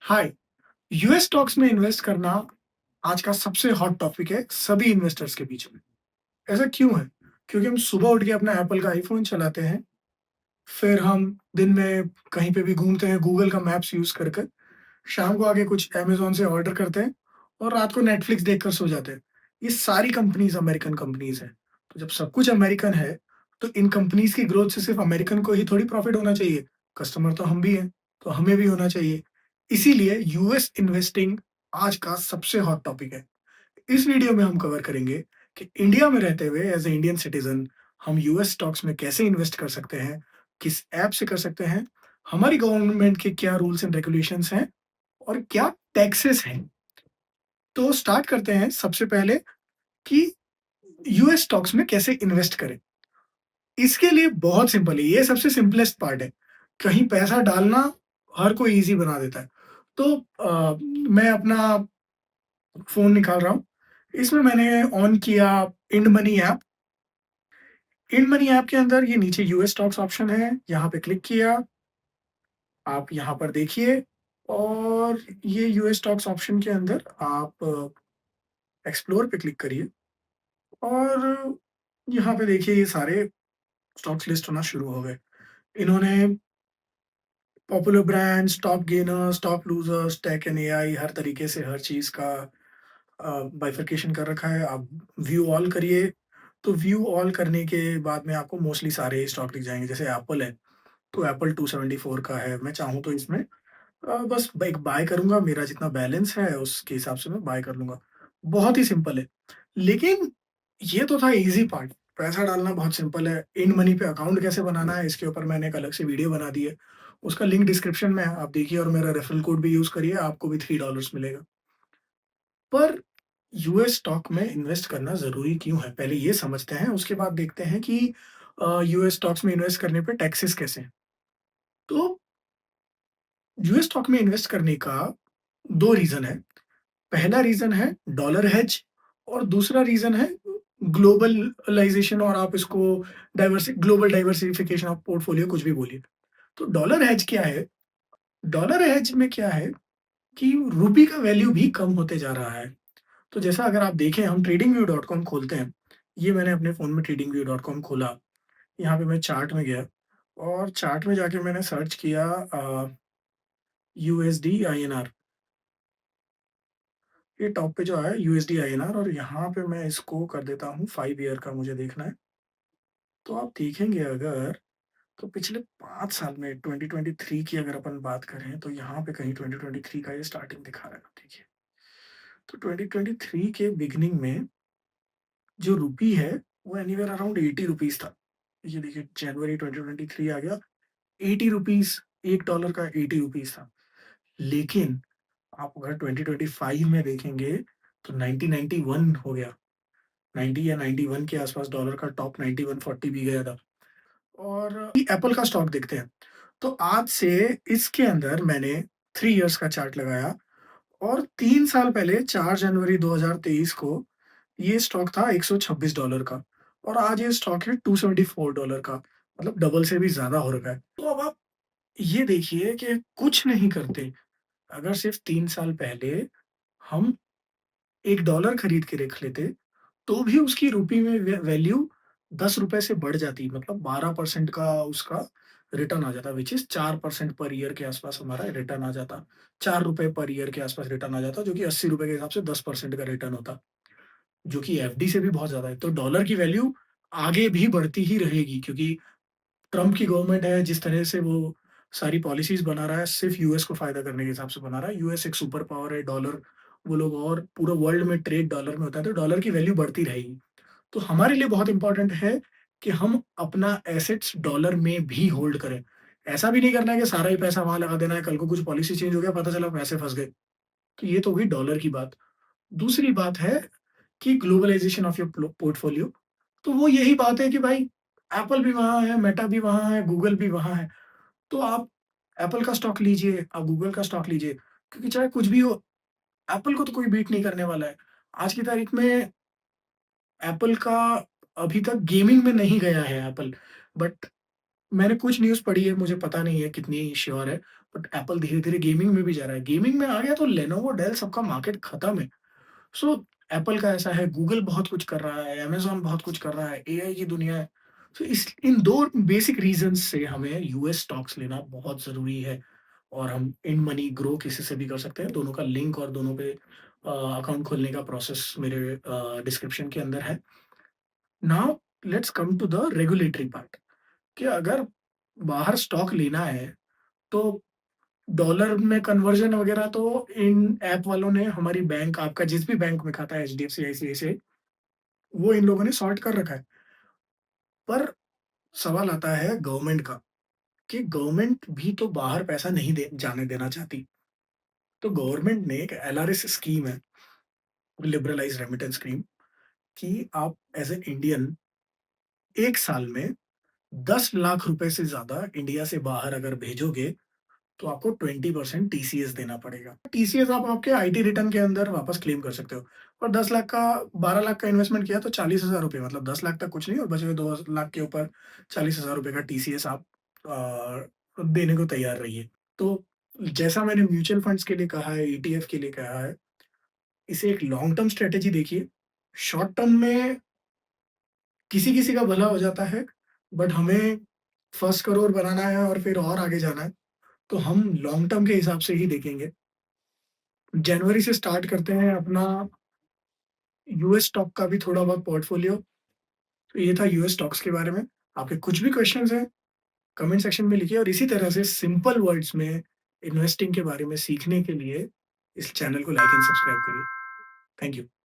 हाय। US stocks में invest करना आज का सबसे हॉट टॉपिक है सभी इन्वेस्टर्स के बीच में। ऐसा क्यों है? क्योंकि हम सुबह उठ के अपना एप्पल का आईफोन चलाते हैं, फिर हम दिन में कहीं पे भी घूमते हैं गूगल का मैप्स यूज़ कर कर, शाम को आके कुछ अमेज़न से ऑर्डर करते हैं और रात को नेटफ्लिक्स देखकर सो जाते हैं। ये सारी कंपनीज़ अमेरिकन कंपनीज़ हैं। तो जब सब कुछ अमेरिकन है, तो इन कंपनीज़ की ग्रोथ से सिर्फ़ अमेरिकन को ही थोड़ी प्रॉफ़िट होना चाहिए। कस्टमर तो हम भी हैं, तो हमें भी होना चाहिए। इसीलिए यूएस इन्वेस्टिंग आज का सबसे हॉट टॉपिक है। इस वीडियो में हम कवर करेंगे कि इंडिया में रहते हुए एज़ अ इंडियन सिटिज़न हम यूएस स्टॉक्स में कैसे इन्वेस्ट कर सकते हैं, किस ऐप से कर सकते हैं, हमारी गवर्नमेंट के क्या रूल्स एंड रेगुलेशंस हैं और क्या टैक्सेस हैं। तो स्टार्ट करते हैं सबसे पहले कि यूएस स्टॉक्स में कैसे इन्वेस्ट करें। इसके लिए बहुत सिंपल है, ये सबसे सिंपलेस्ट पार्ट है। कहीं पैसा डालना हर कोई ईज़ी बना देता है। तो मैं अपना फ़ोन निकाल रहा हूँ। इसमें मैंने ऑन किया Ind money app. Ind money app के अंदर ये नीचे यूएस स्टॉक्स ऑप्शन है, यहाँ पे क्लिक किया। आप यहाँ पर देखिए और ये यूएस स्टॉक्स ऑप्शन के अंदर आप एक्सप्लोर पे क्लिक करिए और यहाँ पे देखिए ये सारे स्टॉक्स लिस्ट होना शुरू हो गए। इन्होंने popular brands, top gainers, top losers, tech and AI हर तरीके से हर चीज़ का बाइफरकेशन कर रखा है। आप व्यू ऑल करिए, तो व्यू ऑल करने के बाद में आपको मोस्टली सारे स्टॉक दिख जाएँगे। जैसे एप्पल है, तो एप्पल 274 का है। मैं चाहूँ तो इसमें बस एक बाय करूँगा, मेरा जितना बैलेंस है उसके हिसाब से मैं बाय कर लूँगा। बहुत ही सिंपल है। लेकिन ये तो था ईज़ी पार्ट, पैसा डालना बहुत सिंपल है। इंड मनी पे अकाउंट कैसे बनाना है इसके ऊपर मैंने एक अलग से वीडियो बना दी है। उसका लिंक डिस्क्रिप्शन में है, आप देखिए और मेरा रेफरल कोड भी यूज़ करिए, आपको भी $3 मिलेगा। पर यूएस स्टॉक में इन्वेस्ट करना ज़रूरी क्यों है? पहले ये समझते हैं, उसके बाद देखते हैं कि यूएस स्टॉक्स में इन्वेस्ट करने पे टैक्सेस कैसे हैं। तो यूएस स्टॉक में इन्वेस्ट करने का 2 रीज़न है। पहला रीज़न है डॉलर हेज और दूसरा रीज़न है ग्लोबलाइज़ेशन और आप इसको ग्लोबल डाइवर्सिफिकेशन ऑफ पोर्टफोलियो कुछ भी बोलिए। तो डॉलर हेज क्या है? डॉलर हेज में क्या है कि रूपी का वैल्यू भी कम होते जा रहा है। तो जैसा अगर आप देखें हम ट्रेडिंगव्यू.कॉम खोलते हैं। ये मैंने अपने फ़ोन में ट्रेडिंगव्यू.कॉम खोला। यहाँ पे मैं चार्ट में गया और चार्ट में जाके मैंने सर्च किया यूएसडी आईएनआर। ये टॉप पे जो आया यूएसडी आईएनआर और यहाँ पे मैं इसको कर देता हूँ 5 ईयर का मुझे देखना है। तो आप देखेंगे अगर तो पिछले 5 साल में 2023 की अगर अपन बात करें तो यहाँ पे कहीं 2023 का ये स्टार्टिंग दिखा रहा है, देखिए। तो 2023 के बिगिनिंग में जो रूपी है वो एनीवेयर अराउंड 80 रुपीज़ था। ये देखिए जनवरी 2023 आ गया, 80 रुपीज़, $1 का 80 रुपीज़ था। लेकिन आप अगर 2025 में देखेंगे तो 1991 हो गया। 90 या 91 के आसपास डॉलर का टॉप 9140 भी गया था। और एप्पल का स्टॉक देखते हैं। तो आज से इसके अंदर मैंने 3 इयर्स का चार्ट लगाया और 3 साल पहले 4 जनवरी 2023 को ये स्टॉक था $126 का और आज ये स्टॉक है $274 का, मतलब डबल से भी ज़्यादा हो रखा है। तो अब आप ये देखिए कि कुछ नहीं करते, अगर सिर्फ़ 3 साल पहले हम $1 खरीद के रख लेते, तो भी उसकी रुपए में वैल्यू ₹10 से बढ़ जाती, मतलब 12% का उसका रिटर्न आ जाता, व्हिच इज़ 4% पर ईयर के आसपास हमारा रिटर्न आ जाता। ₹4 पर ईयर के आसपास रिटर्न आ जाता, जो कि ₹80 के हिसाब से 10% का रिटर्न होता, जो कि एफडी से भी बहुत ज़्यादा है। तो डॉलर की वैल्यू आगे भी बढ़ती ही रहेगी क्योंकि ट्रम्प की गवर्नमेंट है, जिस तरह से वो सारी पॉलिसीज़ बना रहा है, सिर्फ़ यूएस को फ़ायदा करने के हिसाब से बना रहा है। यूएस एक सुपर पावर है, डॉलर वो लोग और पूरा वर्ल्ड में ट्रेड डॉलर में होता है, तो डॉलर की वैल्यू बढ़ती रहेगी। तो हमारे लिए बहुत इम्पोर्टेंट है कि हम अपना एसेट्स डॉलर में भी होल्ड करें। ऐसा भी नहीं करना है कि सारा ही पैसा वहाँ लगा देना है, कल को कुछ पॉलिसी चेंज हो गया, पता चला पैसे फँस गए। तो ये तो हुई डॉलर की बात। दूसरी बात है कि ग्लोबलाइज़ेशन ऑफ योर पोर्टफोलियो। तो वो यही बात है कि भाई एप्पल भी वहाँ है, मेटा भी वहाँ है, गूगल भी वहाँ है। तो आप एप्पल का स्टॉक लीजिए, आप गूगल का स्टॉक लीजिए, क्योंकि चाहे कुछ भी हो, एप्पल को तो कोई बीट नहीं करने वाला है। आज की तारीख में एप्पल का अभी तक गेमिंग में नहीं गया है एप्पल, बट मैंने कुछ न्यूज़ पढ़ी है, मुझे पता नहीं है कितनी श्योर है, बट एप्पल धीरे-धीरे गेमिंग में भी जा रहा है। गेमिंग में आ गया तो लेनोवो, डेल सबका मार्केट खत्म है। सो एप्पल का ऐसा है, गूगल बहुत कुछ कर रहा है, अमेज़न बहुत कुछ कर रहा है, एआई की दुनिया है। सो इस इन 2 बेसिक रीज़न्स से हमें यूएस स्टॉक्स लेना बहुत ज़रूरी है और हम इन मनी ग्रो किसी से भी कर सकते हैं। दोनों का लिंक और दोनों पे अकाउंट खोलने का प्रोसेस मेरे डिस्क्रिप्शन के अंदर है। Now let's come to the regulatory part कि अगर बाहर स्टॉक लेना है, तो डॉलर में कन्वर्जन वगैरह तो इन ऐप वालों ने हमारी बैंक आपका जिस भी बैंक में खाता है एचडीएफसी, आईसीआईसीआई वो इन लोगों ने सॉर्ट कर रखा है। पर सवाल आता है गवर्नमेंट का कि गवर्नमेंट भी तो बाहर पैसा नहीं दे जाने देना चाहती। तो गवर्नमेंट ने एक एलआरएस स्कीम है, लिबरलाइज्ड रेमिटेंस स्कीम कि आप एज़ एन इंडियन 1 साल में 10 लाख रुपए से ज़्यादा इंडिया से बाहर अगर भेजोगे तो आपको 20% टीसीएस देना पड़ेगा। टीसीएस आप आपके आईटी रिटर्न के अंदर वापस क्लेम कर सकते हो और 10 लाख का 12 लाख का इन्वेस्टमेंट किया तो 40,000 रुपए मतलब 10 लाख तक कुछ नहीं और बचे हुए 2 लाख के ऊपर 40,000 रुपए का टीसीएस आप देने को तैयार रहिए। तो जैसा मैंने म्यूचुअल फंड्स के लिए कहा है, ईटीएफ के लिए कहा है, इसे एक लॉन्ग टर्म स्ट्रैटेजी देखिए। शॉर्ट टर्म में किसी-किसी का भला हो जाता है, बट हमें फर्स्ट करोड़ बनाना है और फिर और आगे जाना है, तो हम लॉन्ग टर्म के हिसाब से ही देखेंगे। जनवरी से स्टार्ट करते हैं अपना यूएस स्टॉक का भी थोड़ा बहुत पोर्टफोलियो। तो ये था यूएस स्टॉक्स के बारे में। आपके कुछ भी क्वेश्चन्स हैं, कमेंट सेक्शन में लिखिए और इसी तरह से सिंपल वर्ड्स में इन्वेस्टिंग के बारे में सीखने के लिए इस चैनल को लाइक एंड सब्सक्राइब करिए। Thank you.